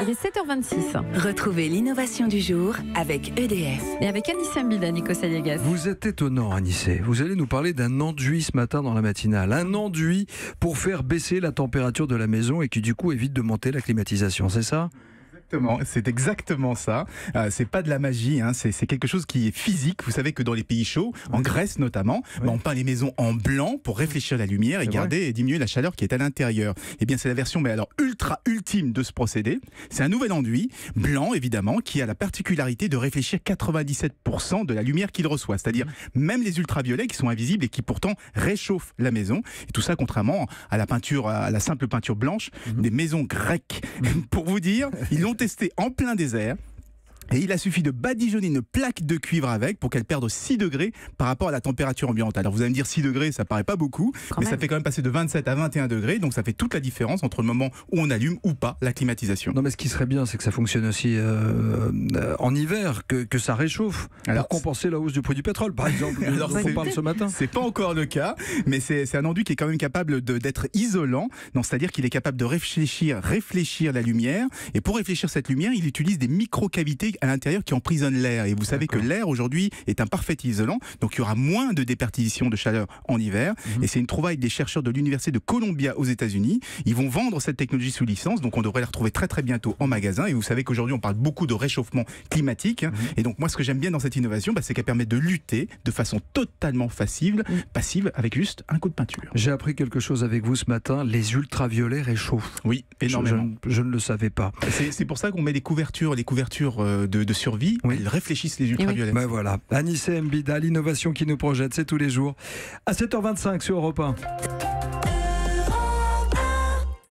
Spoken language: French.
Il est 7h26. Retrouvez l'innovation du jour avec EDF. Et avec Anissé Mbida, Nico Saliagas. Vous êtes étonnant, Anissé. Vous allez nous parler d'un enduit ce matin dans la matinale. Un enduit pour faire baisser la température de la maison et qui du coup évite de monter la climatisation, c'est ça ? C'est exactement ça. C'est pas de la magie, hein. C'est quelque chose qui est physique. Vous savez que dans les pays chauds, en Grèce notamment, on peint les maisons en blanc pour réfléchir la lumière et garder et diminuer la chaleur qui est à l'intérieur. Eh bien, c'est la version ultra ultime de ce procédé. C'est un nouvel enduit blanc évidemment qui a la particularité de réfléchir 97% de la lumière qu'il reçoit, c'est-à-dire même les ultraviolets qui sont invisibles et qui pourtant réchauffent la maison. Et tout ça contrairement à la simple peinture blanche des maisons grecques. Pour vous dire, ils l'ont testé en plein désert. Et il a suffi de badigeonner une plaque de cuivre avec pour qu'elle perde 6 degrés par rapport à la température ambiante. Alors vous allez me dire 6 degrés, ça paraît pas beaucoup, mais ça fait quand même passer de 27 à 21 degrés, donc ça fait toute la différence entre le moment où on allume ou pas la climatisation. Non mais ce qui serait bien, c'est que ça fonctionne aussi en hiver, que ça réchauffe, pour compenser la hausse du prix du pétrole, par exemple. Alors on parle ce matin. C'est pas encore le cas, mais c'est un enduit qui est quand même capable d'être isolant, c'est-à-dire qu'il est capable de réfléchir la lumière, et pour réfléchir cette lumière, il utilise des micro-cavités à l'intérieur qui emprisonnent l'air. Et vous savez que l'air aujourd'hui est un parfait isolant, donc il y aura moins de déperdition de chaleur en hiver. Et c'est une trouvaille des chercheurs de l'université de Columbia aux États-Unis. Ils vont vendre cette technologie sous licence, donc on devrait la retrouver très très bientôt en magasin. Et vous savez qu'aujourd'hui on parle beaucoup de réchauffement climatique. Et donc moi ce que j'aime bien dans cette innovation, c'est qu'elle permet de lutter de façon totalement passive avec juste un coup de peinture. J'ai appris quelque chose avec vous ce matin, les ultraviolets réchauffent. Oui, énormément. Je ne le savais pas. C'est pour ça qu'on met des couvertures de survie, elles réfléchissent les ultraviolets. Ben voilà, Anissé Mbida, l'innovation qui nous projette, c'est tous les jours à 7h25 sur Europe 1.